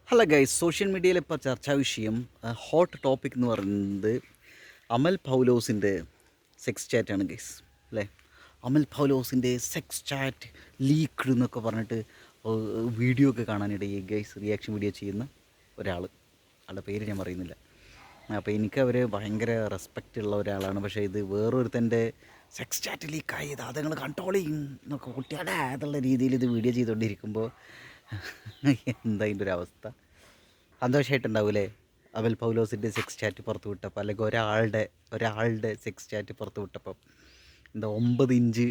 Hello guys, social മീഡിയയിൽ ഇപ്പോൾ ചർച്ചാ വിഷയം ഹോട്ട് ടോപ്പിക് എന്ന് പറയുന്നത് അമൽ പൗലോസിൻ്റെ സെക്സ് ചാറ്റാണ് ഗൈസ്. അല്ലേ? അമൽ പൗലോസിൻ്റെ സെക്സ് ചാറ്റ് ലീക്ക്ഡ് എന്നൊക്കെ പറഞ്ഞിട്ട് വീഡിയോ ഒക്കെ കാണാനിടയായി ഗൈസ്. റിയാക്ഷൻ വീഡിയോ ചെയ്യുന്ന ഒരാൾ, ആളുടെ പേര് ഞാൻ പറയുന്നില്ല. അപ്പോൾ എനിക്ക് അവർ ഭയങ്കര റെസ്പെക്റ്റ് ഉള്ള ഒരാളാണ്. പക്ഷേ ഇത് വേറൊരുത്തൻ്റെ സെക്സ് ചാറ്റ് ലീക്കായി, ഇത് അതുങ്ങൾ കൺട്രോൾ ചെയ്യും എന്നൊക്കെ കുട്ടിയുടെ എന്നുള്ള രീതിയിൽ ഇത് വീഡിയോ ചെയ്തുകൊണ്ടിരിക്കുമ്പോൾ എന്താ ഇതിൻ്റെ ഒരു അവസ്ഥ? സന്തോഷമായിട്ടുണ്ടാവൂലേ അമൽ പൗലോസിൻ്റെ സെക്സ് ചാറ്റ് പുറത്ത് വിട്ടപ്പോൾ, അല്ലെങ്കിൽ ഒരാളുടെ സെക്സ് ചാറ്റ് പുറത്ത് വിട്ടപ്പോൾ? എന്താ 9 ഇഞ്ച്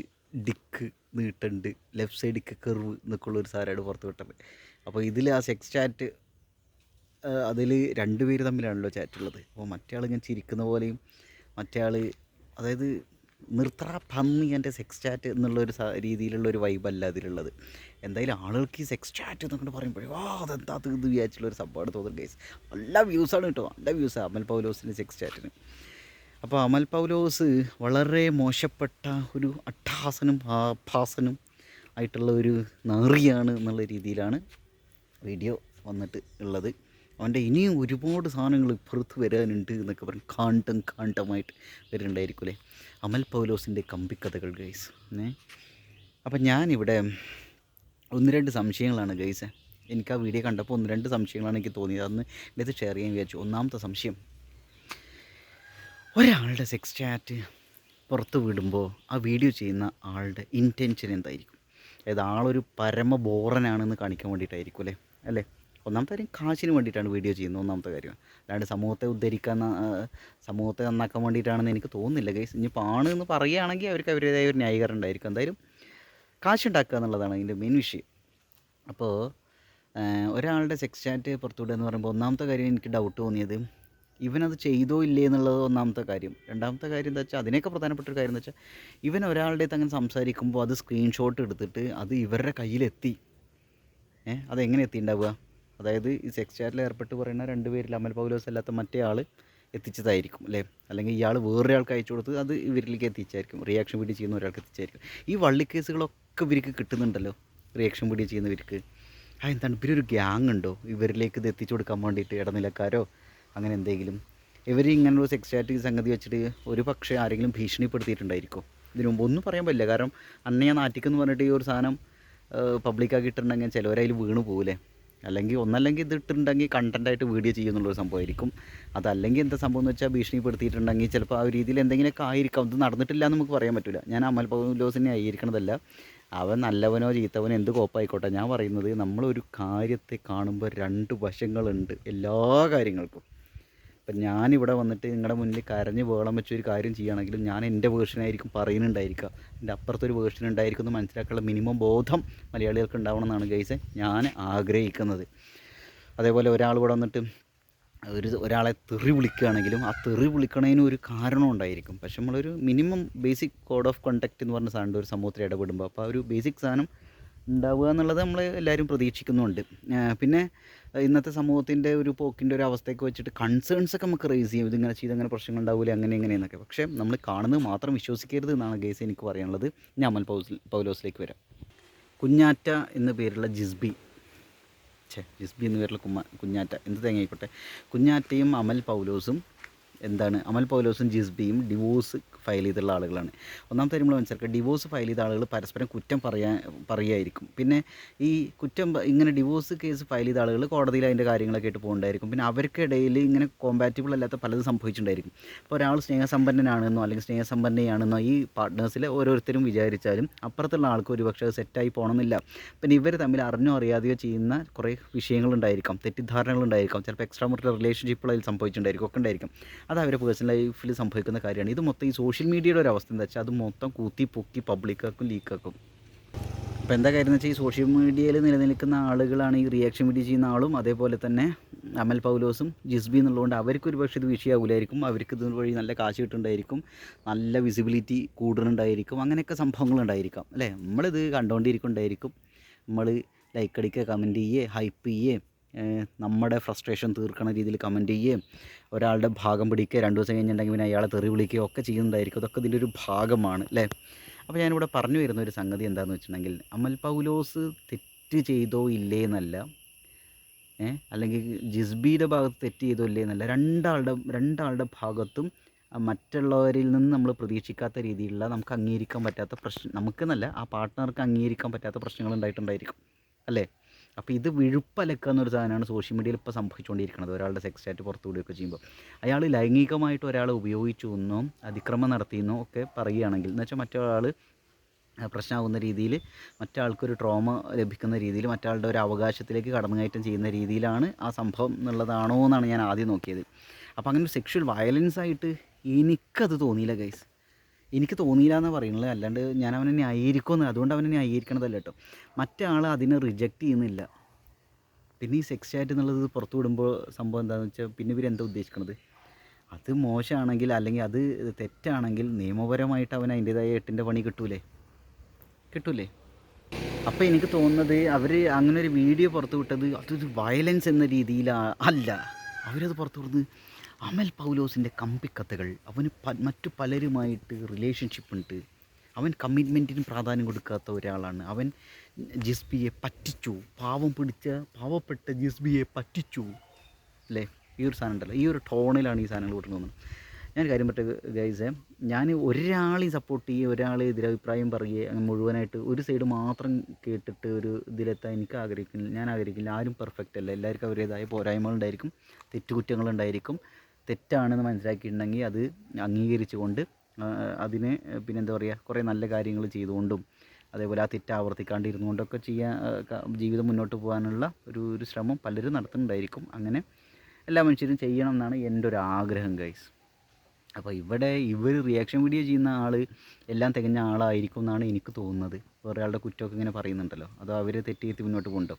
ഡിക്ക് നീട്ടുണ്ട്, ലെഫ്റ്റ് സൈഡിക്ക് കെർവ് എന്നൊക്കെയുള്ളൊരു സാധനമാണ് പുറത്ത് വിട്ടത്. അപ്പോൾ ഇതിൽ ആ സെക്സ് ചാറ്റ് അതിൽ രണ്ടുപേര് തമ്മിലാണല്ലോ ചാറ്റുള്ളത്. അപ്പോൾ മറ്റേ ആൾ ഇങ്ങനെ ചിരിക്കുന്ന പോലെയും, മറ്റേ ആൾ അതായത് നിർത്തറ പന്നി എൻ്റെ സെക്സ് ചാറ്റ് എന്നുള്ളൊരു രീതിയിലുള്ളൊരു വൈബല്ല അതിലുള്ളത്. എന്തായാലും ആളുകൾക്ക് ഈ സെക്സ് ചാറ്റ് എന്നൊക്കെ പറയുമ്പോഴേ അതെന്താ ഇത് വിചാരിച്ചുള്ളൊരു സംഭവമാണ് തോന്നുന്നത് ഗൈസ്. നല്ല വ്യൂസാണ് കേട്ടോ, നല്ല വ്യൂസാണ് അമൽ പൗലോസിൻ്റെ സെക്സ് ചാറ്റിന്. അപ്പോൾ അമൽ പൗലോസ് വളരെ മോശപ്പെട്ട ഒരു അട്ടഹാസനും ആഭാസനും ആയിട്ടുള്ള ഒരു നാറിയാണ് എന്നുള്ള രീതിയിലാണ് വീഡിയോ വന്നിട്ട് ഉള്ളത്. അവൻ്റെ ഇനിയും ഒരുപാട് സാധനങ്ങൾ പുറത്ത് വരാനുണ്ട് എന്നൊക്കെ പറഞ്ഞ് കാണ്ടമായിട്ട് വരുന്നുണ്ടായിരിക്കും അല്ലേ അമൽ പൗലോസിൻ്റെ കമ്പിക്കഥകൾ ഗൈസ്. അപ്പം ഞാനിവിടെ 1-2 സംശയങ്ങളാണ് ഗൈസ്. എനിക്ക് ആ വീഡിയോ കണ്ടപ്പോൾ 1-2 സംശയങ്ങളാണ് എനിക്ക് തോന്നിയത്. അന്ന് ഇത് ഷെയർ ചെയ്യാൻ വിചാരിച്ചു. ഒന്നാമത്തെ സംശയം, ഒരാളുടെ സെക്സ് ചാറ്റ് പുറത്ത് വിടുമ്പോൾ ആ വീഡിയോ ചെയ്യുന്ന ആളുടെ ഇൻറ്റൻഷൻ എന്തായിരിക്കും? അതായത് ആളൊരു പരമ ബോറനാണെന്ന് കാണിക്കാൻ വേണ്ടിയിട്ടായിരിക്കും അല്ലേ? ഒന്നാമത്തെ കാര്യം കാശിന് വേണ്ടിയിട്ടാണ് വീഡിയോ ചെയ്യുന്നത്, ഒന്നാമത്തെ കാര്യം. അല്ലാണ്ട് സമൂഹത്തെ ഉദ്ധരിക്കാൻ, സമൂഹത്തെ നന്നാക്കാൻ വേണ്ടിയിട്ടാണെന്ന് എനിക്ക് തോന്നുന്നില്ല ഗൈസ്. ഇനിയിപ്പോൾ ആണെന്ന് പറയുകയാണെങ്കിൽ അവർക്ക് അവരുടേതായ ഒരു ന്യായീകരണം ഉണ്ടായിരിക്കും. എന്തായാലും കാശുണ്ടാക്കുക എന്നുള്ളതാണ് അതിൻ്റെ മെയിൻ വിഷയം. അപ്പോൾ ഒരാളുടെ സെക്സ് ചാറ്റ് പുറത്തുവിടുക എന്ന് പറയുമ്പോൾ ഒന്നാമത്തെ കാര്യം എനിക്ക് ഡൗട്ട് തോന്നിയത്, ഇവനത് ചെയ്തോ ഇല്ലേ എന്നുള്ളത് ഒന്നാമത്തെ കാര്യം. രണ്ടാമത്തെ കാര്യം എന്താ വെച്ചാൽ, അതിനൊക്കെ പ്രധാനപ്പെട്ട ഒരു കാര്യം എന്ന് വെച്ചാൽ, ഇവൻ ഒരാളുടെ അങ്ങനെ സംസാരിക്കുമ്പോൾ അത് സ്ക്രീൻഷോട്ട് എടുത്തിട്ട് അത് ഇവരുടെ കയ്യിലെത്തി. അതെങ്ങനെ എത്തിയിട്ടുണ്ടാവുക? അതായത് ഈ സെക്സ് ചാറ്റിൽ ഏർപ്പെട്ട് പറയുന്ന 2 പേരിൽ അമൽ പൗലോസ് അല്ലാത്ത മറ്റേ ആൾ എത്തിച്ചതായിരിക്കും അല്ലേ? അല്ലെങ്കിൽ ഇയാൾ വേറൊരാൾക്ക് അയച്ചു കൊടുത്ത് അത് ഇവരിലേക്ക് എത്തിച്ചായിരിക്കും. റിയാക്ഷൻ വീഡിയോ ചെയ്യുന്ന ഒരാൾക്ക് എത്തിച്ചായിരിക്കും. ഈ വള്ളിക്കേസുകളൊക്കെ ഇവർക്ക് കിട്ടുന്നുണ്ടല്ലോ, റിയാക്ഷൻ വീഡിയോ ചെയ്യുന്നവർക്ക്. എന്താണ് ഇവരൊരു ഗ്യാങ് ഉണ്ടോ ഇവരിലേക്ക് ഇത് എത്തിച്ചു കൊടുക്കാൻ വേണ്ടിയിട്ട്? ഇടനിലക്കാരോ അങ്ങനെ എന്തെങ്കിലും? ഇവർ ഇങ്ങനൊരു സെക്സ് ചാറ്റ് സംഗതി വെച്ചിട്ട് ഒരു പക്ഷേ ആരെങ്കിലും ഭീഷണിപ്പെടുത്തിയിട്ടുണ്ടായിരിക്കും. ഇതിനു മുമ്പ് ഒന്നും പറയാൻ പറ്റില്ല. കാരണം അന്നയെ നാറ്റിക്കെന്ന് പറഞ്ഞിട്ട് ഈ ഒരു സാധനം പബ്ലിക്കാക്കി ഇട്ടിട്ടുണ്ടെങ്കിൽ ചിലവരതിൽ വീണ് പോകില്ലേ? ഒന്നല്ലെങ്കിൽ ഇത് ഇട്ടിട്ടുണ്ടെങ്കിൽ കണ്ടൻറ്റായിട്ട് വീഡിയോ ചെയ്യുന്നുള്ളൊരു സംഭവമായിരിക്കും. അതല്ലെങ്കിൽ എന്താ സംഭവം എന്ന് വെച്ചാൽ, ഭീഷണിപ്പെടുത്തിയിട്ടുണ്ടെങ്കിൽ ചിലപ്പോൾ ആ ഒരു രീതിയിൽ എന്തെങ്കിലുമൊക്കെ ആയിരിക്കാം. ഇത് നടന്നിട്ടില്ല എന്ന് നമുക്ക് പറയാൻ പറ്റില്ല. ഞാൻ അമൽ പൗലോസിനെ ആയിരിക്കണതല്ല, അവൻ നല്ലവനോ ചീത്തവനോ എന്ത് കോപ്പായിക്കോട്ടെ. ഞാൻ പറയുന്നത്, നമ്മളൊരു കാര്യത്തെ കാണുമ്പോൾ 2 വശങ്ങളുണ്ട് എല്ലാ കാര്യങ്ങൾക്കും. ഇപ്പം ഞാനിവിടെ വന്നിട്ട് നിങ്ങളുടെ മുന്നിൽ കരഞ്ഞ് വേളം വെച്ചൊരു കാര്യം ചെയ്യുകയാണെങ്കിലും ഞാൻ എൻ്റെ വേർഷനായിരിക്കും പറയുന്നുണ്ടായിരിക്കുക. എൻ്റെ അപ്പുറത്തൊരു വേർഷൻ ഉണ്ടായിരിക്കും എന്ന് മനസ്സിലാക്കാനുള്ള മിനിമം ബോധം മലയാളികൾക്ക് ഉണ്ടാവണമെന്നാണ് ഗൈസ് ഞാൻ ആഗ്രഹിക്കുന്നത്. അതേപോലെ ഒരാൾ ഇവിടെ വന്നിട്ട് ഒരാളെ തെറി വിളിക്കുകയാണെങ്കിലും ആ തെറി വിളിക്കണതിന് ഒരു കാരണം ഉണ്ടായിരിക്കും. പക്ഷെ നമ്മളൊരു minimum basic code of conduct എന്ന് പറഞ്ഞ സാധനം ഒരു സമൂഹത്തിൽ ഇടപെടുമ്പോൾ അപ്പോൾ ആ ഒരു ബേസിക് സാധനം ഉണ്ടാവുക എന്നുള്ളത് നമ്മൾ എല്ലാവരും പ്രതീക്ഷിക്കുന്നുണ്ട്. പിന്നെ ഇന്നത്തെ സമൂഹത്തിൻ്റെ ഒരു പോക്കിൻ്റെ ഒരു അവസ്ഥയൊക്കെ വെച്ചിട്ട് കൺസേൺസൊക്കെ നമുക്ക് റേസ് ചെയ്യും. ഇതിങ്ങനെ ചെയ്തങ്ങനെ പ്രശ്നങ്ങൾ ഉണ്ടാവില്ല, അങ്ങനെ ഇങ്ങനെയെന്നൊക്കെ. പക്ഷേ നമ്മൾ കാണുന്നത് മാത്രം വിശ്വസിക്കരുത് എന്നാണ് ഗൈസ് എനിക്ക് പറയാനുള്ളത്. ഞാൻ അമൽ പൗലോസിലേക്ക് വരാം. കുഞ്ഞാറ്റ എന്ന പേരുള്ള ജിസ്ബി എന്ന പേരുള്ള കുഞ്ഞാറ്റ, എന്ത് തേങ്ങയായിക്കോട്ടെ, കുഞ്ഞാറ്റയും അമൽ പൗലോസും ജിസ്ബിയും ഡിവോഴ്സ് ഫയൽ ചെയ്തുള്ള ആളുകളാണ്. ഒന്നാമത്തെ നമ്മൾ മനസ്സിലാക്കുക, ഡിവോഴ്സ് ഫയൽ ചെയ്ത ആളുകൾ പരസ്പരം കുറ്റം പറയുമായിരിക്കും. പിന്നെ ഈ കുറ്റം ഇങ്ങനെ ഡിവോഴ്സ് കേസ് ഫയൽ ചെയ്ത ആളുകൾ കോടതിയിൽ അതിൻ്റെ കാര്യങ്ങളൊക്കെ ആയിട്ട് പോകുന്നുണ്ടായിരിക്കും. പിന്നെ അവർക്കിടയിൽ ഇങ്ങനെ കോമ്പാറ്റബിൾ അല്ലാത്ത പലതും സംഭവിച്ചിട്ടുണ്ടായിരിക്കും. അപ്പോൾ ഒരാൾ സ്നേഹസമ്പന്നനാണെന്നോ അല്ലെങ്കിൽ സ്നേഹസമ്പന്നയാണെന്നോ ഈ പാർട്ട്നേഴ്സിൽ ഓരോരുത്തരും വിചാരിച്ചാലും അപ്പുറത്തുള്ള ആൾക്ക് ഒരുപക്ഷെ അത് സെറ്റായി പോകണമെന്നില്ല. പിന്നെ ഇവർ തമ്മിൽ അറിഞ്ഞോ അറിയാതെയോ ചെയ്യുന്ന കുറേ വിഷയങ്ങളുണ്ടായിരിക്കാം, തെറ്റിദ്ധാരണകളുണ്ടായിരിക്കാം, ചിലപ്പോൾ എക്സ്ട്രാ മറിറ്റൽ റിലേഷൻഷിപ്പുകൾ അതിൽ സംഭവിച്ചിട്ടുണ്ടായിരിക്കും, ഒക്കെ ഉണ്ടായിരിക്കും. അത് അവരുടെ പേഴ്സണൽ ലൈഫിൽ സംഭവിക്കുന്ന കാര്യമാണ്. ഇത് മൊത്തം ഈ സോഷ്യൽ മീഡിയയുടെ ഒരു അവസ്ഥ എന്താ വെച്ചാൽ, അത് മൊത്തം കൂത്തി പൊക്കി പബ്ലിക്കാക്കും, ലീക്കാക്കും. അപ്പോൾ എന്താ കാര്യം എന്ന് വെച്ചാൽ, ഈ സോഷ്യൽ മീഡിയയിൽ നിലനിൽക്കുന്ന ആളുകളാണ് ഈ റിയാക്ഷൻ വീഡിയോ ചെയ്യുന്ന ആളും അതേപോലെ തന്നെ അമൽ പൗലോസും ജിസ്ബി എന്നുള്ളതുകൊണ്ട് അവർക്ക് ഒരു പക്ഷേ ഇത് വിഷയമാവില്ലായിരിക്കും. അവർക്ക് ഇത് വഴി നല്ല കാശ് കിട്ടുന്നുണ്ടായിരിക്കും, നല്ല വിസിബിലിറ്റി കൂടുന്നുണ്ടായിരിക്കും, അങ്ങനെയൊക്കെ സംഭവങ്ങളുണ്ടായിരിക്കാം അല്ലേ? നമ്മളിത് കണ്ടുകൊണ്ടിരിക്കുന്നുണ്ടായിരിക്കും. നമ്മൾ ലൈക്ക് അടിക്കുക, കമൻറ്റ് ചെയ്യുക, ഹൈപ്പ് ചെയ്യുക, നമ്മുടെ ഫ്രസ്ട്രേഷൻ തീർക്കണ രീതിയിൽ കമൻറ്റ് ചെയ്യുകയും ഒരാളുടെ ഭാഗം പിടിക്കുക, 2 ദിവസം കഴിഞ്ഞിട്ടുണ്ടെങ്കിൽ പിന്നെ അയാളെ തെറി വിളിക്കുകയോ ഒക്കെ ചെയ്യുന്നുണ്ടായിരിക്കും. അതൊക്കെ ഇതിൻ്റെ ഒരു ഭാഗമാണ് അല്ലേ? അപ്പോൾ ഞാനിവിടെ പറഞ്ഞു വരുന്ന ഒരു സംഗതി എന്താണെന്ന് വെച്ചിട്ടുണ്ടെങ്കിൽ, അമൽ പൗലോസ് തെറ്റ് ചെയ്തോ ഇല്ലേ എന്നല്ല, അല്ലെങ്കിൽ ജിസ്ബിയുടെ ഭാഗത്ത് തെറ്റ് ചെയ്തോ ഇല്ലേ എന്നല്ല, രണ്ടാളുടെ ഭാഗത്തും മറ്റുള്ളവരിൽ നിന്ന് നമ്മൾ പ്രതീക്ഷിക്കാത്ത രീതിയിലുള്ള നമുക്ക് അംഗീകരിക്കാൻ പറ്റാത്ത നമുക്കെന്നല്ല ആ പാർട്ട്ണർക്ക് അംഗീകരിക്കാൻ പറ്റാത്ത പ്രശ്നങ്ങൾ ഉണ്ടായിട്ടുണ്ടായിരിക്കും അല്ലേ. അപ്പോൾ ഇത് വിഴുപ്പലക്കുക എന്നൊരു സാധനമാണ് സോഷ്യൽ മീഡിയയിൽ ഇപ്പോൾ സംഭവിച്ചുകൊണ്ടിരിക്കുന്നത്. ഒരാളുടെ സെക്സ് ചാറ്റ് പുറത്തു വിടുകയൊക്കെ ചെയ്യുമ്പോൾ അയാൾ ലൈംഗികമായിട്ട് ഒരാളെ ഉപയോഗിച്ചു എന്നോ അതിക്രമം നടത്തിയെന്നോ ഒക്കെ പറയുകയാണെങ്കിൽ, എന്ന് വെച്ചാൽ മറ്റൊരാൾ പ്രശ്നമാകുന്ന രീതിയിൽ, മറ്റാൾക്കൊരു ട്രോമ ലഭിക്കുന്ന രീതിയിൽ, മറ്റാളുടെ ഒരു അവകാശത്തിലേക്ക് കടന്നുകയറ്റം ചെയ്യുന്ന രീതിയിലാണ് ആ സംഭവം എന്നുള്ളതാണോ എന്നാണ് ഞാൻ ആദ്യം നോക്കിയത്. അപ്പോൾ അങ്ങനെ ഒരു സെക്ഷൽ വയലൻസ് ആയിട്ട് എനിക്കത് തോന്നിയില്ല ഗൈസ്. എനിക്ക് തോന്നിയില്ല എന്നാണ് പറയുന്നത്, അല്ലാണ്ട് ഞാൻ അവനെ ന്യായീകരിക്കുമെന്ന്, അതുകൊണ്ട് അവനെ ന്യായീകരിക്കണതല്ല കേട്ടോ. മറ്റേ ആൾ അതിനെ റിജക്റ്റ് ചെയ്യുന്നില്ല. പിന്നെ ഈ സെക്സ് ചാറ്റ് എന്നുള്ളത് പുറത്തു വിടുമ്പോൾ സംഭവം എന്താണെന്ന് വെച്ചാൽ, പിന്നെ ഇവരെന്താ ഉദ്ദേശിക്കുന്നത്? അത് മോശമാണെങ്കിൽ അല്ലെങ്കിൽ അത് തെറ്റാണെങ്കിൽ നിയമപരമായിട്ട് അവൻ അതിൻ്റേതായ 8ൻ്റെ പണി കിട്ടൂലേ? അപ്പോൾ എനിക്ക് തോന്നുന്നത് അവർ അങ്ങനെ ഒരു വീഡിയോ പുറത്തു വിട്ടത് അതൊരു വയലൻസ് എന്ന രീതിയിലല്ല. അവരത് പുറത്തു വിടുന്നത് അമൽ പൗലോസിൻ്റെ കമ്പിക്കഥകൾ, അവന് മറ്റു പലരുമായിട്ട് റിലേഷൻഷിപ്പ് ഉണ്ട്, അവൻ കമ്മിറ്റ്മെൻറ്റിന് പ്രാധാന്യം കൊടുക്കാത്ത ഒരാളാണ്, അവൻ ജിസ്ബിയെ പറ്റിച്ചു, പാവപ്പെട്ട ജിസ്ബിയെ പറ്റിച്ചു അല്ലേ. ഈ ഒരു സാധനം ഉണ്ടല്ലോ, ഈ ഒരു ടോണിലാണ് ഈ സാധനങ്ങൾ വിട്ടുന്നത്. ഞാൻ കാര്യം പറ്റ ഗൈസേ, ഞാൻ ഒരാളെയും സപ്പോർട്ട് ചെയ്യുക, ഒരാളെ എതിരഭിപ്രായം പറയുക, അങ്ങനെ മുഴുവനായിട്ട് ഒരു സൈഡ് മാത്രം കേട്ടിട്ട് ഒരു ഇതിലെത്താൻ ഞാൻ ആഗ്രഹിക്കില്ല. ആരും പെർഫെക്റ്റ് അല്ല, എല്ലാവർക്കും അവരുടേതായ പോരായ്മകളുണ്ടായിരിക്കും, തെറ്റുകുറ്റങ്ങളുണ്ടായിരിക്കും. തെറ്റാണെന്ന് മനസ്സിലാക്കിയിട്ടുണ്ടെങ്കിൽ അത് അംഗീകരിച്ചുകൊണ്ട് അതിനെ പിന്നെന്താ പറയുക, കുറേ നല്ല കാര്യങ്ങൾ ചെയ്തുകൊണ്ടും അതേപോലെ ആ തെറ്റ് ആവർത്തിക്കാണ്ടിരുന്നുകൊണ്ടൊക്കെ ജീവിതം മുന്നോട്ട് പോകാനുള്ള ഒരു ശ്രമം പലരും നടത്തുന്നുണ്ടായിരിക്കും. അങ്ങനെ എല്ലാ മനുഷ്യരും ചെയ്യണം എന്നാണ് എൻ്റെ ഒരു ആഗ്രഹം ഗൈസ്. അപ്പോൾ ഇവർ റിയാക്ഷൻ വീഡിയോ ചെയ്യുന്ന ആൾ എല്ലാം തികഞ്ഞ ആളായിരിക്കും എന്നാണ് എനിക്ക് തോന്നുന്നത്. വേറെ ആളുടെ കുറ്റമൊക്കെ ഇങ്ങനെ പറയുന്നുണ്ടല്ലോ, അത് അവർ തെറ്റിയെത്തി മുന്നോട്ട് പോകുന്നുണ്ടോ.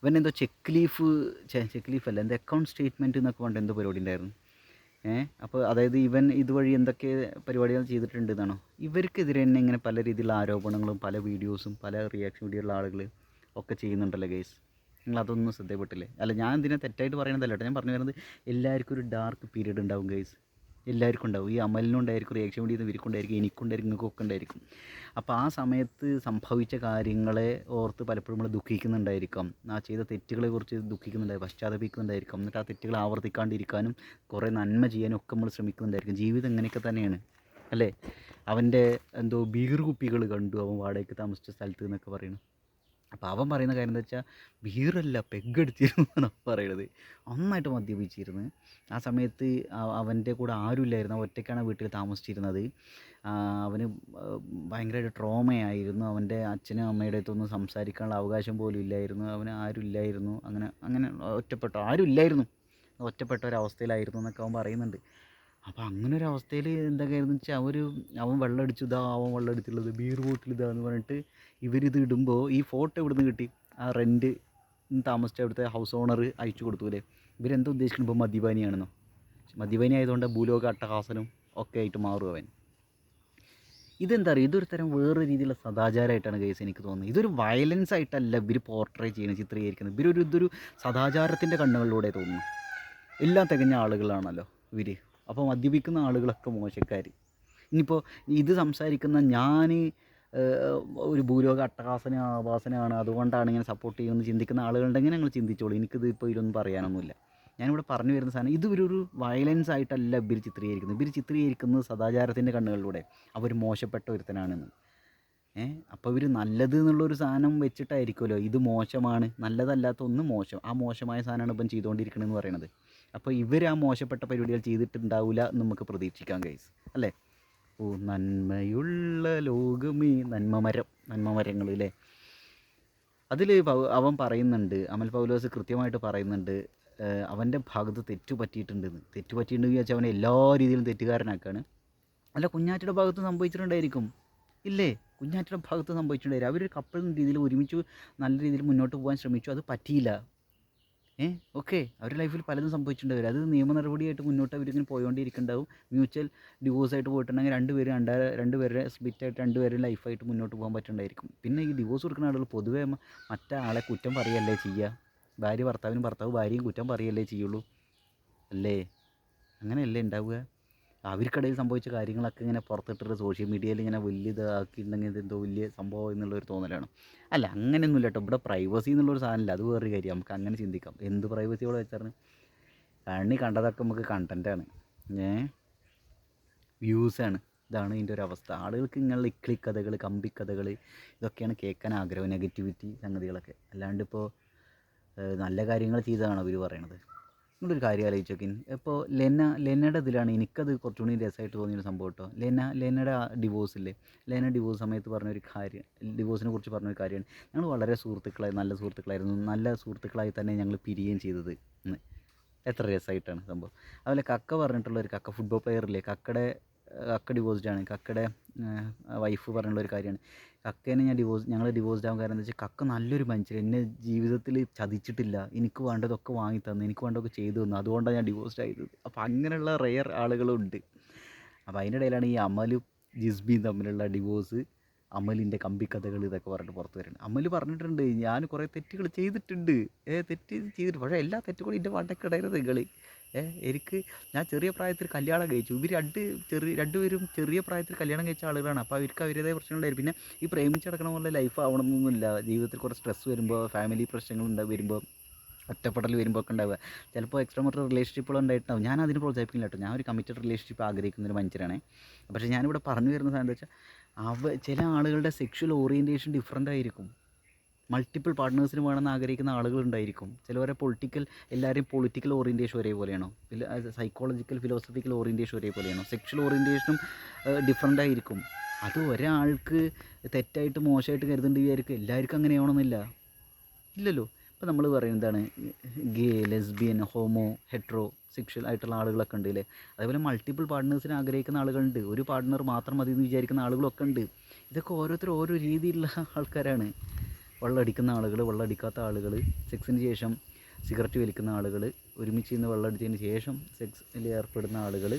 ഇവനെന്തോ ചെക്ക് ലീഫ് അല്ല, എന്താ അക്കൗണ്ട് സ്റ്റേറ്റ്മെൻറ്റ് എന്നൊക്കെ പറഞ്ഞിട്ട് എന്തോ പരിപാടി ഉണ്ടായിരുന്നു. അപ്പോൾ അതായത് ഇവൻ ഇതുവഴി എന്തൊക്കെ പരിപാടികൾ ചെയ്തിട്ടുണ്ട് എന്നാണോ. ഇവർക്കെതിരെ തന്നെ ഇങ്ങനെ പല രീതിയിലുള്ള ആരോപണങ്ങളും പല വീഡിയോസും പല റിയാക്ഷൻ വീഡിയോയുള്ള ആളുകൾ ഒക്കെ ചെയ്യുന്നുണ്ടല്ലോ ഗൈസ്. നിങ്ങളതൊന്നും ശ്രദ്ധപ്പെട്ടില്ലേ? അല്ല, ഞാൻ ഇതിനെ തെറ്റായിട്ട് പറയണതല്ല കേട്ടോ. ഞാൻ പറഞ്ഞു വരുന്നത് എല്ലാവർക്കും ഒരു ഡാർക്ക് പീരീഡ് ഉണ്ടാവും ഗൈസ്, എല്ലാവർക്കും ഉണ്ടാവും. ഈ അമലിനുണ്ടായിരിക്കും, റിയാക്ഷൻ വീഡിയോ ഇവർക്കുണ്ടായിരിക്കും, എനിക്കുണ്ടായിരിക്കും, നിങ്ങൾക്കൊക്കെ ഉണ്ടായിരിക്കും. അപ്പോൾ ആ സമയത്ത് സംഭവിച്ച കാര്യങ്ങളെ ഓർത്ത് പലപ്പോഴും നമ്മൾ ദുഃഖിക്കുന്നുണ്ടായിരിക്കാം, ആ ചെയ്ത തെറ്റുകളെക്കുറിച്ച് പശ്ചാത്തപിക്കുന്നുണ്ടായിരിക്കാം. എന്നിട്ട് ആ തെറ്റുകൾ ആവർത്തിക്കാണ്ടിരിക്കാനും കുറേ നന്മ ചെയ്യാനും ഒക്കെ നമ്മൾ ശ്രമിക്കുന്നുണ്ടായിരിക്കും. ജീവിതം ഇങ്ങനെയൊക്കെ തന്നെയാണ് അല്ലേ. അവൻ്റെ എന്തോ ബീർ കുപ്പികൾ കണ്ടു അവൻ വാടകയ്ക്ക് താമസിച്ച സ്ഥലത്ത് എന്നൊക്കെ പറയുന്നു. അപ്പോൾ അവൻ പറയുന്ന കാര്യം എന്താ വെച്ചാൽ, ബീറല്ല പെഗ്ഗടിച്ചിരുന്നു എന്നാണ് പറയണത്. നന്നായിട്ട് മദ്യപിച്ചിരുന്നു. ആ സമയത്ത് അവൻ്റെ കൂടെ ആരുമില്ലായിരുന്നു, അവൻ ഒറ്റയ്ക്കാണ് വീട്ടിൽ താമസിച്ചിരുന്നത്. അവന് ഭയങ്കരമായിട്ട് ട്രോമയായിരുന്നു. അവൻ്റെ അച്ഛനും അമ്മയുടെ അടുത്തൊന്നും സംസാരിക്കാനുള്ള അവകാശം പോലും ഇല്ലായിരുന്നു. അവന് ആരുമില്ലായിരുന്നു. അങ്ങനെ ഒറ്റപ്പെട്ട ഒരവസ്ഥയിലായിരുന്നു എന്നൊക്കെ അവൻ പറയുന്നുണ്ട്. അപ്പോൾ അങ്ങനെ ഒരു അവസ്ഥയിൽ എന്തൊക്കെയായിരുന്നു വെച്ചാൽ, അവൻ വെള്ളം അടിച്ചു, അവൻ വെള്ളം അടിച്ചുള്ളത് ബീർ ബോട്ടിൽ എന്ന് പറഞ്ഞിട്ട് ഇവരിത് ഇടുമ്പോൾ ഈ ഫോട്ടോ ഇവിടുന്ന് കിട്ടി, ആ റെൻറ്റ് താമസിച്ച അവിടുത്തെ ഹൗസ് ഓണർ അയച്ചു കൊടുത്തൂലേ. ഇവരെന്താ ഉദ്ദേശിക്കുന്നത്? ഇപ്പോൾ മദ്യപാനിയാണെന്നോ? മദ്യപാനി ആയതുകൊണ്ട് ഭൂലോക അട്ടഹാസനും ഒക്കെ ആയിട്ട് മാറും അവൻ. ഇതെന്താ പറയുക, ഇതൊരു തരം വേറെ രീതിയിലുള്ള സദാചാരമായിട്ടാണ് ഗൈസ് എനിക്ക് തോന്നുന്നത്. ഇതൊരു വയലൻസ് ആയിട്ടല്ല ഇവർ പോർട്രേ ചെയ്യുന്നത്, ചിത്രീകരിക്കുന്നത്. ഇതൊരു സദാചാരത്തിൻ്റെ കണ്ണുകളിലൂടെ തോന്നുന്നു. എല്ലാം തികഞ്ഞ ആളുകളാണല്ലോ ഇവർ. അപ്പോൾ മദ്യപിക്കുന്ന ആളുകളൊക്കെ മോശക്കാർ. ഇനിയിപ്പോൾ ഇത് സംസാരിക്കുന്ന ഞാൻ ഒരു ഭൂലോക ആഭാസനാണ്, അതുകൊണ്ടാണ് ഇങ്ങനെ സപ്പോർട്ട് ചെയ്യുമെന്ന് ചിന്തിക്കുന്ന ആളുകളുണ്ടെങ്കിൽ ഞങ്ങൾ ചിന്തിച്ചോളൂ. എനിക്കിത് ഇപ്പോൾ ഇതിലൊന്നും പറയാനൊന്നുമില്ല. ഞാനിവിടെ പറഞ്ഞു വരുന്ന സാധനം, ഇതൊരു വയലൻസ് ആയിട്ടല്ല ഇവർ ചിത്രീകരിക്കുന്നത്. ഇവർ ചിത്രീകരിക്കുന്നത് സദാചാരത്തിൻ്റെ കണ്ണുകളിലൂടെ അവർ മോശപ്പെട്ട ഒരുത്തനാണെന്ന്. അപ്പോൾ ഇവർ നല്ലത് എന്നുള്ളൊരു സാധനം വെച്ചിട്ടായിരിക്കുമല്ലോ ഇത് മോശമാണ്, നല്ലതല്ലാത്ത ഒന്ന് മോശം, ആ മോശമായ സാധനമാണ് ഇപ്പം ചെയ്തുകൊണ്ടിരിക്കണമെന്ന് പറയണത്. അപ്പോൾ ഇവർ ആ മോശപ്പെട്ട പരിപാടികൾ ചെയ്തിട്ടുണ്ടാവില്ല എന്ന് നമുക്ക് പ്രതീക്ഷിക്കാം ഗൈസ്, അല്ലേ. ഓ നന്മയുള്ള ലോകമേ, നന്മമരങ്ങൾ അല്ലേ. അതിൽ അവൻ പറയുന്നുണ്ട്, അമൽ പൗലോസ് കൃത്യമായിട്ട് പറയുന്നുണ്ട്, അവൻ്റെ ഭാഗത്ത് തെറ്റു പറ്റിയിട്ടുണ്ടെന്ന് വെച്ചാൽ അവനെ എല്ലാ രീതിയിലും തെറ്റുകാരനാക്കാണ്. അല്ല, കുഞ്ഞാറ്റയുടെ ഭാഗത്ത് സംഭവിച്ചിട്ടുണ്ടായിരിക്കും, ഇല്ലേ? കുഞ്ഞാറ്റയുടെ ഭാഗത്ത് സംഭവിച്ചിട്ടുണ്ടായിരിക്കും. അവരൊരു കപ്പിൾ രീതിയിൽ ഒരുമിച്ച് നല്ല രീതിയിൽ മുന്നോട്ട് പോകാൻ ശ്രമിച്ചു, അത് പറ്റിയില്ല. ഓക്കെ, അവരുടെ ലൈഫിൽ പലതും സംഭവിച്ചിട്ടുണ്ടാവില്ല. അത് നിയമ നടപടിയായിട്ട് മുന്നോട്ട് അവരിങ്ങനെ പോയിക്കൊണ്ടിരിക്കുന്നുണ്ടാവും. മ്യൂച്വൽ ഡിവോഴ്സായിട്ട് പോയിട്ടുണ്ടെങ്കിൽ രണ്ടുപേരുടെ സ്പ്ലിറ്റായിട്ട് രണ്ടുപേരും ലൈഫായിട്ട് മുന്നോട്ട് പോകാൻ പറ്റുന്നുണ്ടായിരിക്കും. പിന്നെ ഈ ഡിവോഴ്സ് കൊടുക്കുന്ന ആളുകൾ പൊതുവേ മറ്റേ ആളെ കുറ്റം പറയല്ലേ ചെയ്യുക. ഭാര്യ ഭർത്താവിനും ഭർത്താവ് ഭാര്യയും കുറ്റം പറയല്ലേ ചെയ്യുള്ളൂ, അല്ലേ? അങ്ങനെയല്ലേ ഉണ്ടാവുക. അവർക്കിടയിൽ സംഭവിച്ച കാര്യങ്ങളൊക്കെ ഇങ്ങനെ പുറത്തിട്ടിട്ട് സോഷ്യൽ മീഡിയയിൽ ഇങ്ങനെ വലിയ ഇതാക്കിയിട്ടുണ്ടെങ്കിൽ ഇതെന്തോ വലിയ സംഭവം എന്നുള്ളൊരു തോന്നലാണ്. അല്ല അങ്ങനെയൊന്നുമില്ല കേട്ടോ. ഇവിടെ പ്രൈവസി എന്നുള്ളൊരു സാധനമില്ല. അത് വേറൊരു കാര്യം. നമുക്ക് അങ്ങനെ ചിന്തിക്കാം. എന്ത് പ്രൈവസി ഇവിടെ വെച്ചാൽ കണ്ണി കണ്ടതൊക്കെ നമുക്ക് കണ്ടൻറ്റാണ്, വ്യൂസാണ്. ഇതാണ് ഇതിൻ്റെ ഒരു അവസ്ഥ. ആളുകൾക്ക് ഇങ്ങനെയുള്ള ഇക്ലിക്കഥകൾ, കമ്പിക്കഥകൾ ഇതൊക്കെയാണ് കേൾക്കാൻ ആഗ്രഹം, നെഗറ്റിവിറ്റി സംഗതികളൊക്കെ. അല്ലാണ്ട് ഇപ്പോൾ നല്ല കാര്യങ്ങൾ ചെയ്തതാണ് അവർ പറയണത്. നിങ്ങളൊരു കാര്യം ആലോചിച്ച് നോക്കി. ഇപ്പോൾ ലെനയുടെ ഇതിലാണ് എനിക്കത് കുറച്ചുകൂടി രസമായിട്ട് തോന്നിയൊരു സംഭവം കേട്ടോ. ലെനയുടെ ഡിവോഴ്സില്ലേ, ലെന ഡിവോഴ്സ് സമയത്ത് പറഞ്ഞൊരു കാര്യം, ഡിവോഴ്സിനെ കുറിച്ച് പറഞ്ഞൊരു കാര്യമാണ്, ഞങ്ങൾ വളരെ നല്ല സുഹൃത്തുക്കളായിരുന്നു, നല്ല സുഹൃത്തുക്കളായി തന്നെ ഞങ്ങൾ പിരിയുകയും ചെയ്തത് എന്ന്. എത്ര രസമായിട്ടാണ് സംഭവം. അതുപോലെ കക്ക പറഞ്ഞിട്ടുള്ള ഒരു കക്ക ഫുട്ബോൾ പ്ലെയറില്ലേ, കക്ക ഡിവോഴ്സ്ഡാണ്. കക്കയുടെ വൈഫ് പറഞ്ഞുള്ള ഒരു കാര്യമാണ്, കക്കേനെ ഞങ്ങൾ ഡിവോഴ്സ്ഡ് ആകാൻ കാരണം എന്താ വെച്ചാൽ കക്ക നല്ലൊരു മനുഷ്യൻ, എന്നെ ജീവിതത്തിൽ ചതിച്ചിട്ടില്ല, എനിക്ക് വേണ്ടതൊക്കെ വാങ്ങി തന്നു, എനിക്ക് വേണ്ടതൊക്കെ ചെയ്തു തന്നു, അതുകൊണ്ടാണ് ഞാൻ ഡിവോഴ്സ്ഡ് ആയത്. അപ്പോൾ അങ്ങനെയുള്ള റെയർ ആളുകളുണ്ട്. അപ്പോൾ അതിൻ്റെ ഇടയിലാണ് ഈ അമലും ജിസ്ബിയും തമ്മിലുള്ള ഡിവോഴ്സ്, അമലിൻ്റെ കമ്പിക്കഥകൾ ഇതൊക്കെ പറഞ്ഞിട്ട് പുറത്ത് വരുന്നുണ്ട്. അമൽ പറഞ്ഞിട്ടുണ്ട്, ഞാൻ കുറേ തെറ്റുകൾ ചെയ്തിട്ടുണ്ട്, തെറ്റ് ചെയ്തിട്ട്, പക്ഷേ എല്ലാ തെറ്റുകളും എൻ്റെ വണ്ടക്കിടരുത് നിങ്ങൾ. ഞാൻ ചെറിയ പ്രായത്തിൽ കല്യാണം കഴിച്ചു, ഇവർ രണ്ടുപേരും ചെറിയ പ്രായത്തിൽ കല്യാണം കഴിച്ച ആളുകളാണ്. അപ്പോൾ അവർക്ക് അവരുടേതായ പ്രശ്നങ്ങളുണ്ടായിരുന്നു. പിന്നെ ഈ പ്രേമിച്ച് നടക്കണ പോലെ ലൈഫ് ആവണമെന്നൊന്നുമില്ല. ജീവിതത്തിൽ കുറേ സ്ട്രെസ് വരുമ്പോൾ, ഫാമിലി പ്രശ്നങ്ങൾ വരുമ്പോൾ, ഒറ്റപ്പെടൽ വരുമ്പോൾ ഒക്കെ ഉണ്ടാവുക. ചിലപ്പോൾ എക്സ്ട്രാ മറ്റൊരു റിലേഷൻഷിപ്പുകൾ ഉണ്ടായിട്ടുണ്ടാവും. ഞാൻ അതിന് പ്രോത്സാഹിപ്പിക്കില്ല കേട്ടോ. ഞാൻ ഒരു കമ്മിറ്റഡ് റിലേഷൻഷിപ്പ് ആഗ്രഹിക്കുന്നൊരു മനുഷ്യനാണ്. പക്ഷേ ഞാനിവിടെ പറഞ്ഞു വരുന്ന സാധനം എന്താ വെച്ചാൽ, ചില ആളുകളുടെ സെക്ഷൽ ഓറിയൻറ്റേഷൻ ഡിഫറൻ്റ് ആയിരിക്കും. മൾട്ടിപ്പിൾ പാർട്ട്നേഴ്സിന് വേണമെന്ന് ആഗ്രഹിക്കുന്ന ആളുകളുണ്ടായിരിക്കും. ചിലവരെ എല്ലാവരെയും പൊളിറ്റിക്കൽ ഓറിയൻറ്റേഷൻ ഒരേപോലെയാണോ, സൈക്കോളജിക്കൽ ഫിലോസഫിക്കൽ ഓറിയൻറ്റേഷൻ ഒരേപോലെയാണോ, സെക്ഷൽ ഓറിയൻറ്റേഷനും ഡിഫറൻ്റ് ആയിരിക്കും. അത് ഒരാൾക്ക് തെറ്റായിട്ട് മോശമായിട്ട് കരുതേണ്ടി വിചാരിക്കും എല്ലാവർക്കും അങ്ങനെയാവണമെന്നില്ല, ഇല്ലല്ലോ. ഇപ്പോൾ നമ്മൾ പറയുന്നതാണ് ഗേ, ലെസ്ബിയൻ, ഹോമോ, ഹെട്രോ സെക്ഷൽ ആയിട്ടുള്ള ആളുകളൊക്കെ ഉണ്ട് അല്ലേ. അതേപോലെ മൾട്ടിപ്പിൾ പാർട്ട്നേഴ്സിനെ ആഗ്രഹിക്കുന്ന ആളുകളുണ്ട്. ഒരു പാർട്ട്ണർ മാത്രം മതി എന്ന് വിചാരിക്കുന്ന ആളുകളൊക്കെ ഉണ്ട്. ഇതൊക്കെ ഓരോരുത്തരും ഓരോ രീതിയിലുള്ള ആൾക്കാരാണ്. വെള്ളമടിക്കുന്ന ആളുകൾ, വെള്ളമടിക്കാത്ത ആളുകൾ, സെക്സിന് ശേഷം സിഗരറ്റ് വലിക്കുന്ന ആളുകൾ, ഒരുമിച്ച് നിന്ന് വെള്ളമടിച്ചതിന് ശേഷം സെക്സിൽ ഏർപ്പെടുന്ന ആളുകൾ.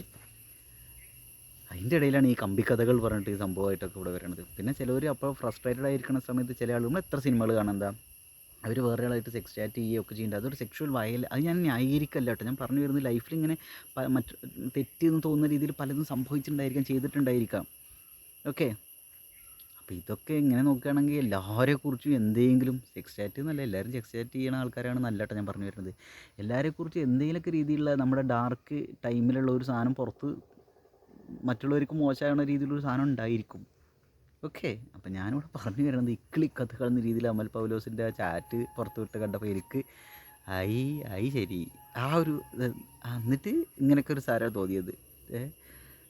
അതിൻ്റെ ഇടയിലാണ് ഈ കമ്പിക്കഥകൾ പറഞ്ഞിട്ട് ഈ സംഭവമായിട്ടൊക്കെ ഇവിടെ വരുന്നത്. പിന്നെ ചിലവർ അപ്പോൾ ഫ്രസ്ട്രേറ്റഡ് ആയിരിക്കുന്ന സമയത്ത് ചില ആളുകൾ, എത്ര സിനിമകൾ കാണാൻ എന്താ, അവർ വേറെ ആളായിട്ട് സെക്സ് ചാറ്റ് ചെയ്യുകയൊക്കെ ചെയ്യുന്നുണ്ട്. അതൊരു സെക്ഷൽ അത് ഞാൻ ന്യായീകരിക്കല്ല കേട്ടോ. ഞാൻ പറഞ്ഞു വരുന്നത് ലൈഫിൽ ഇങ്ങനെ തെറ്റെന്ന് തോന്നുന്ന രീതിയിൽ പലതും സംഭവിച്ചിട്ടുണ്ടായിരിക്കാം, ചെയ്തിട്ടുണ്ടായിരിക്കാം. ഓക്കെ, അപ്പോൾ ഇതൊക്കെ ഇങ്ങനെ നോക്കുകയാണെങ്കിൽ എല്ലാവരെക്കുറിച്ചും എന്തെങ്കിലും സെക്സ് ചാറ്റ് എന്നല്ല, എല്ലാവരും സെക്സ് ചാറ്റ് ചെയ്യുന്ന ആൾക്കാരാണ് നല്ല കേട്ടോ ഞാൻ പറഞ്ഞു വരുന്നത്. എല്ലാവരെക്കുറിച്ചും എന്തെങ്കിലുമൊക്കെ രീതിയിലുള്ള നമ്മുടെ ഡാർക്ക് ടൈമിലുള്ള ഒരു സാധനം പുറത്ത് മറ്റുള്ളവർക്ക് മോശമാകുന്ന രീതിയിലൊരു സാധനം ഉണ്ടായിരിക്കും. ഓക്കെ, അപ്പോൾ ഞാനിവിടെ പറഞ്ഞു വരുന്നത് ഇക്കിളി കഥകൾ എന്ന രീതിയിൽ അമൽ പൗലോസിൻ്റെ ആ ചാറ്റ് പുറത്ത് വിട്ട് കണ്ടപ്പോൾ എനിക്ക് ശരി ആ ഒരു എന്നിട്ട് ഇങ്ങനെയൊക്കെ ഒരു സാരം തോന്നിയത്.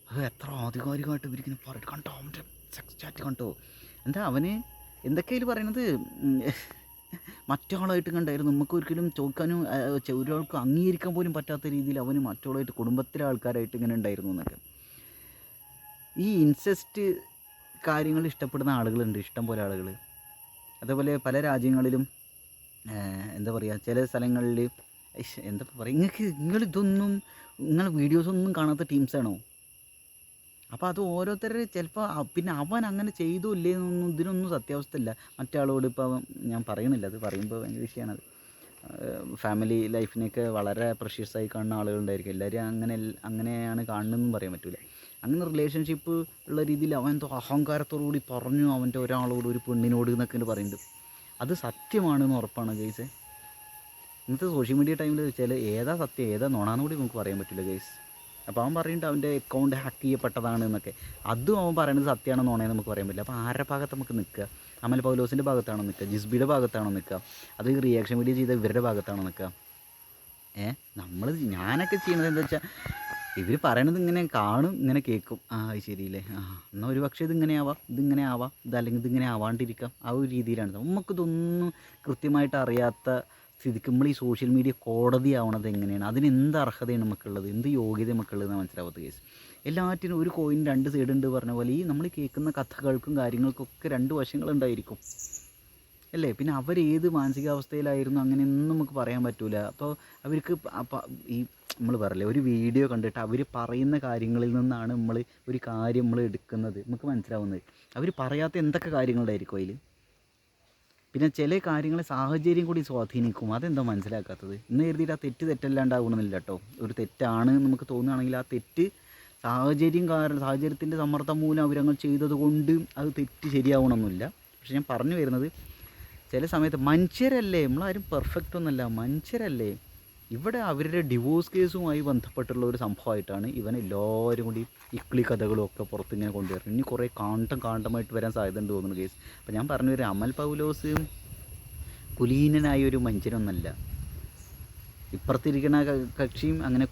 അത് എത്ര ആധികാരികമായിട്ട് ഇവരിങ്ങനെ പറയും, കണ്ടോ അവൻ്റെ സെക്സ് ചാറ്റ് കണ്ടോ, എന്താ അവന് എന്തൊക്കെയാണ് പറയുന്നത്, മറ്റാളായിട്ട് കണ്ടായിരുന്നു, നമുക്ക് ഒരിക്കലും ചോദിക്കാനും ഒരാൾക്ക് അംഗീകരിക്കാൻ പോലും പറ്റാത്ത രീതിയിൽ അവന് മറ്റുള്ളതായിട്ട് കുടുംബത്തിലെ ആൾക്കാരായിട്ട് ഇങ്ങനെ ഉണ്ടായിരുന്നു എന്നൊക്കെ. ഈ ഇൻസെസ്റ്റ് കാര്യങ്ങൾ ഇഷ്ടപ്പെടുന്ന ആളുകളുണ്ട്, ഇഷ്ടം പോലെ ആളുകൾ. അതേപോലെ പല രാജ്യങ്ങളിലും എന്താ പറയുക, ചില സ്ഥലങ്ങളിൽ എന്താ പറയുക, നിങ്ങളിതൊന്നും വീഡിയോസൊന്നും കാണാത്ത ടീംസാണോ? അപ്പോൾ അത് ഓരോരുത്തരുടെ ചിലപ്പോൾ പിന്നെ അവൻ അങ്ങനെ ചെയ്തോ ഇല്ലേ എന്നൊന്നും ഇതിനൊന്നും സത്യാവസ്ഥ ഇല്ല. മറ്റാളോട് ഇപ്പോൾ ഞാൻ പറയണില്ല, അത് പറയുമ്പോൾ ഭയങ്കര വിഷയമാണത്. ഫാമിലി ലൈഫിനെയൊക്കെ വളരെ പ്രഷ്യസായി കാണുന്ന ആളുകളുണ്ടായിരിക്കും. എല്ലാവരും അങ്ങനെയാണ് കാണുന്നതെന്നും പറയാൻ പറ്റില്ല. അങ്ങനെ റിലേഷൻഷിപ്പ് ഉള്ള രീതിയിൽ അവൻ എന്തോ അഹങ്കാരത്തോടുകൂടി പറഞ്ഞു അവൻ്റെ ഒരാളോട്, ഒരു പെണ്ണിനോട് എന്നൊക്കെ പറയുന്നുണ്ട്. അത് സത്യമാണെന്ന് ഉറപ്പാണ് ഗൈസ്. ഇന്നത്തെ സോഷ്യൽ മീഡിയ ടൈമിൽ ഏതാ സത്യം ഏതാ നുണാന്ന് കൂടി നമുക്ക് പറയാൻ പറ്റില്ല ഗൈസ്. അപ്പോൾ അവൻ പറയുന്നുണ്ട് അവൻ്റെ അക്കൗണ്ട് ഹാക്ക് ചെയ്യപ്പെട്ടതാണ് എന്നൊക്കെ. അതും അവൻ പറയുന്നത് സത്യമാണെന്ന് നുണയെന്ന് നമുക്ക് പറയാൻ പറ്റില്ല. അപ്പോൾ ആരുടെ ഭാഗത്ത് നമുക്ക് നിൽക്കുക? അമൽ പൗലോസിൻ്റെ ഭാഗത്താണോ നിൽക്കുക? ജിസ്ബിയുടെ ഭാഗത്താണോ നിൽക്കുക? അത് റിയാക്ഷൻ വീഡിയോ ചെയ്ത ഇവരുടെ ഭാഗത്താണോ നിൽക്കുക? ഞാനൊക്കെ ചെയ്യണത് എന്താ വെച്ചാൽ, ഇവർ പറയണത് ഇങ്ങനെ കാണും, ഇങ്ങനെ കേൾക്കും, അത് ശരിയില്ലേ, എന്നാൽ ഒരു പക്ഷേ ഇതിങ്ങനെ ആവാം, ഇതല്ലെങ്കിൽ ഇതിങ്ങനെ ആവാണ്ടിരിക്കാം, ആ ഒരു രീതിയിലാണ്. നമുക്കിതൊന്നും കൃത്യമായിട്ട് അറിയാത്ത സ്ഥിതിക്ക് നമ്മൾ ഈ സോഷ്യൽ മീഡിയ കോടതിയാവണത് എങ്ങനെയാണ്, അതിന് എന്ത് അർഹതയാണ് നമുക്കുള്ളത്, എന്ത് യോഗ്യത നമുക്കുള്ളതെന്ന് മനസ്സിലാവാത്ത കേസ്. എല്ലാറ്റിനും ഒരു കോയിൻ രണ്ട് സൈഡ് ഉണ്ട് പറഞ്ഞ പോലെ ഈ നമ്മൾ കേൾക്കുന്ന കഥകൾക്കും കാര്യങ്ങൾക്കൊക്കെ രണ്ട് വശങ്ങളുണ്ടായിരിക്കും അല്ലേ. പിന്നെ അവരേത് മാനസികാവസ്ഥയിലായിരുന്നു അങ്ങനെയൊന്നും നമുക്ക് പറയാൻ പറ്റില്ല. അപ്പോൾ അവർക്ക് ഈ നമ്മൾ പറയില്ലേ, ഒരു വീഡിയോ കണ്ടിട്ട് അവർ പറയുന്ന കാര്യങ്ങളിൽ നിന്നാണ് നമ്മൾ ഒരു കാര്യം നമ്മൾ എടുക്കുന്നത്, നമുക്ക് മനസ്സിലാവുന്നത്. അവർ പറയാത്ത എന്തൊക്കെ കാര്യങ്ങളുണ്ടായിരിക്കും അതിൽ. പിന്നെ ചില കാര്യങ്ങളെ സാഹചര്യം കൂടി സ്വാധീനിക്കും, അതെന്താ മനസ്സിലാക്കാത്തത്? ഇന്ന് കരുതിയിട്ട് ആ തെറ്റല്ലാണ്ടാവണമെന്നില്ല കേട്ടോ. ഒരു തെറ്റാണ് നമുക്ക് തോന്നുകയാണെങ്കിൽ ആ തെറ്റ് സാഹചര്യത്തിൻ്റെ സമ്മർദ്ദം മൂലം അവരങ്ങനെ ചെയ്തത് കൊണ്ട് അത് തെറ്റ് ശരിയാവണമെന്നില്ല. പക്ഷെ ഞാൻ പറഞ്ഞു വരുന്നത്, ചില സമയത്ത് മനുഷ്യരല്ലേ, നമ്മളാരും പെർഫെക്റ്റ് ഒന്നുമല്ല, മനുഷ്യരല്ലേ. ഇവിടെ അവരുടെ ഡിവോഴ്സ് കേസുമായി ബന്ധപ്പെട്ടുള്ള ഒരു സംഭവമായിട്ടാണ് എല്ലാവരും കൂടി ഇക്കിളി കഥകളും ഒക്കെ പുറത്തിങ്ങനെ കൊണ്ടുവരുന്നത്. ഇനി കുറേ കാണ്ടമായിട്ട് വരാൻ സാധ്യതയുണ്ട് തോന്നുന്നു കേസ്. അപ്പോൾ ഞാൻ പറഞ്ഞു വരും, അമൽ പൗലോസ് കുലീനനായ ഒരു മനുഷ്യനൊന്നല്ല. ഇപ്പുറത്തിരിക്കുന്ന കക്ഷിയും അങ്ങനെ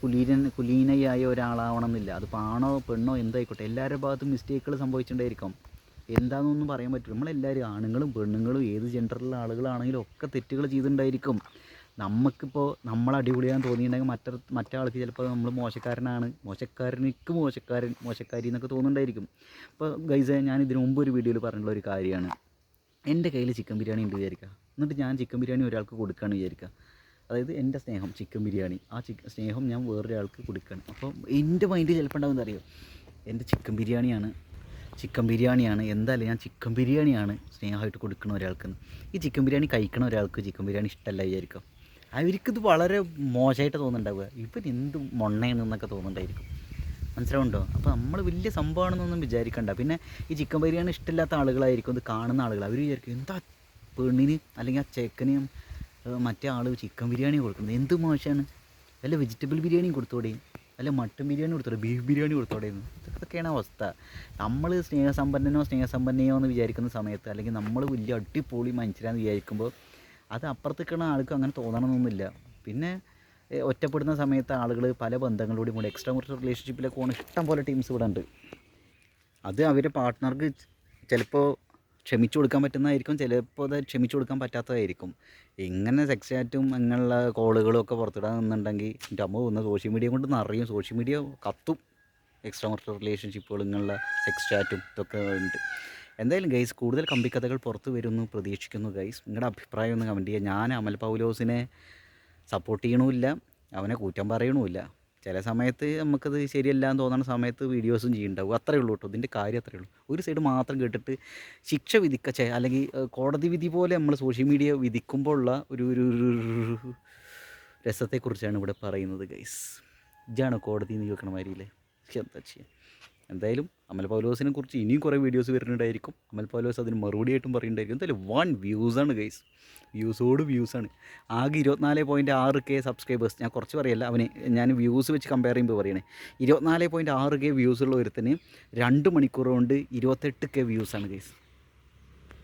കുലീനയായ ഒരാളാവണമെന്നില്ല. അതിപ്പോൾ ആണോ പെണ്ണോ എന്തായിക്കോട്ടെ, എല്ലാവരുടെ ഭാഗത്തും മിസ്റ്റേക്കുകൾ സംഭവിച്ചിട്ടുണ്ടായിരിക്കും. എന്താണെന്നൊന്നും പറയാൻ പറ്റില്ല. നമ്മളെല്ലാവരും ആണുങ്ങളും പെണ്ണുങ്ങളും ഏത് ജെൻഡറിലുള്ള ആളുകളാണെങ്കിലും ഒക്കെ തെറ്റുകൾ ചെയ്തിട്ടുണ്ടായിരിക്കും. നമുക്കിപ്പോൾ നമ്മൾ അടിപൊളിയാന്ന് തോന്നിയിട്ടുണ്ടെങ്കിൽ മറ്റേ ആൾക്ക് ചിലപ്പോൾ നമ്മൾ മോശക്കാരി എന്നൊക്കെ തോന്നുന്നുണ്ടായിരിക്കും. ഇപ്പോൾ ഗൈസ്, ഞാൻ ഇതിനു മുമ്പ് ഒരു വീഡിയോയിൽ പറഞ്ഞിട്ടുള്ള ഒരു കാര്യമാണ്, എൻ്റെ കയ്യിൽ ചിക്കൻ ബിരിയാണി ഉണ്ട് വിചാരിക്കുക, എന്നിട്ട് ഞാൻ ചിക്കൻ ബിരിയാണി ഒരാൾക്ക് കൊടുക്കുകയാണ് വിചാരിക്കുക. അതായത് എൻ്റെ സ്നേഹം ചിക്കൻ ബിരിയാണി, ആ സ്നേഹം ഞാൻ വേറൊരാൾക്ക് കൊടുക്കുകയാണ്. അപ്പോൾ എൻ്റെ മൈൻഡ് ചിലപ്പോൾ ഉണ്ടാകുമെന്ന് അറിയോ, എൻ്റെ ചിക്കൻ ബിരിയാണിയാണ് എന്തായാലും ഞാൻ ചിക്കൻ ബിരിയാണിയാണ് സ്നേഹമായിട്ട് കൊടുക്കുന്ന ഒരാൾക്ക്. ഈ ചിക്കൻ ബിരിയാണി കഴിക്കണ ഒരാൾക്ക് ചിക്കൻ ബിരിയാണി ഇഷ്ടമല്ല വിചാരിക്കും. അവർക്കിത് വളരെ മോശമായിട്ട് തോന്നുന്നുണ്ടാവുക, ഇവൻ എന്ത് മൊണ്ണയാണെന്നൊക്കെ തോന്നുന്നുണ്ടായിരിക്കും. മനസ്സിലാവുന്നുണ്ടോ? അപ്പോൾ നമ്മൾ വലിയ സംഭവമാണെന്നൊന്നും വിചാരിക്കണ്ട. പിന്നെ ഈ ചിക്കൻ ബിരിയാണി ഇഷ്ടമില്ലാത്ത ആളുകളായിരിക്കും ഇത് കാണുന്ന ആളുകൾ. അവർ വിചാരിക്കും, എന്താ പെണ്ണിന് അല്ലെങ്കിൽ ആ ചെക്കനും മറ്റേ ആൾ ചിക്കൻ ബിരിയാണി കൊടുക്കുന്നത്, എന്ത് മോശമാണ്, വല്ല വെജിറ്റബിൾ ബിരിയാണിയും കൊടുത്തോടെ, വല്ല മട്ടൻ ബിരിയാണി കൊടുത്തോടെ, ബീഫ് ബിരിയാണി കൊടുത്തോടെ. ഇതൊക്കെയാണ് അവസ്ഥ. നമ്മൾ സ്നേഹസമ്പന്നയോ എന്ന് വിചാരിക്കുന്ന സമയത്ത്, അല്ലെങ്കിൽ നമ്മൾ വലിയ അടിപൊളി മനുഷ്യരാന്ന് വിചാരിക്കുമ്പോൾ അത് അപ്പുറത്തേക്കുന്ന ആൾക്ക് അങ്ങനെ തോന്നണമെന്നൊന്നുമില്ല. പിന്നെ ഒറ്റപ്പെടുന്ന സമയത്ത് ആളുകൾ പല ബന്ധങ്ങളോടും കൂടി എക്സ്ട്രാ റിലേഷൻഷിപ്പിലൊക്കെ പോകുന്ന ഇഷ്ടം പോലെ ടീംസ് ഇവിടെ ഉണ്ട്. അത് അവരുടെ പാർട്ട്ണർക്ക് ചിലപ്പോൾ ക്ഷമിച്ചു കൊടുക്കാൻ പറ്റുന്നതായിരിക്കും, ചിലപ്പോൾ അത് ക്ഷമിച്ചു കൊടുക്കാൻ പറ്റാത്തതായിരിക്കും. ഇങ്ങനെ സെക്സ് ചാറ്റും അങ്ങനെയുള്ള കോളുകളും ഒക്കെ പുറത്തിടാൻ നിന്നുണ്ടെങ്കിൽ എൻ്റെ അമ്മ ഒന്ന് സോഷ്യൽ മീഡിയ കൊണ്ട് നിറയും. സോഷ്യൽ മീഡിയ കത്തും. എക്സ്ട്രാ റിലേഷൻഷിപ്പുകൾ, ഇങ്ങനെയുള്ള സെക്സ് ചാറ്റും ഇതൊക്കെ ഉണ്ട്. എന്തായാലും ഗൈസ്, കൂടുതൽ കമ്പിക്കഥകൾ പുറത്ത് വരുമെന്ന് പ്രതീക്ഷിക്കുന്നു ഗൈസ്. നിങ്ങളുടെ അഭിപ്രായം ഒന്ന് കമൻറ്റ് ചെയ്യുക. ഞാൻ അമൽ പൗലോസിനെ സപ്പോർട്ട് ചെയ്യണമില്ല, അവനെ കുറ്റം പറയണമില്ല. ചില സമയത്ത് നമുക്കത് ശരിയല്ല എന്ന് തോന്നുന്ന സമയത്ത് വീഡിയോസും ചെയ്യുന്നുണ്ടാവും. അത്രയേ ഉള്ളൂ കേട്ടോ, ഇതിൻ്റെ കാര്യം അത്രയേ ഉള്ളൂ. ഒരു സൈഡ് മാത്രം കേട്ടിട്ട് ശിക്ഷ അല്ലെങ്കിൽ കോടതി വിധി പോലെ നമ്മൾ സോഷ്യൽ മീഡിയ വിധിക്കുമ്പോഴുള്ള ഒരു രസത്തെക്കുറിച്ചാണ് ഇവിടെ പറയുന്നത് ഗൈസ്. ഇതാണ് കോടതി എന്ന് കേൾക്കണ മാതിരിയില്ലേ, എന്താ ചെയ്യുക. എന്തായാലും അമൽ പൗലോസിനെ കുറിച്ച് ഇനിയും കുറേ വീഡിയോസ് വരുന്നുണ്ടായിരിക്കും. അമൽ പൗലോസ് അതിന് മറുപടിയായിട്ടും പറയുന്നുണ്ടായിരിക്കും. എന്തായാലും 1 വ്യൂസാണ് ഗൈസ്, വ്യൂസാണ്. ആകെ 24.6K സബ്സ്ക്രൈബേഴ്സ്. ഞാൻ കുറച്ച് പറയല്ല, ഞാൻ വ്യൂസ് വെച്ച് കമ്പയർ ചെയ്യുമ്പോൾ പറയണേ, 24.6K വ്യൂസുള്ള ഒരുത്തിന് 2 മണിക്കൂർ കൊണ്ട് 28K വ്യൂസാണ് ഗൈസ്.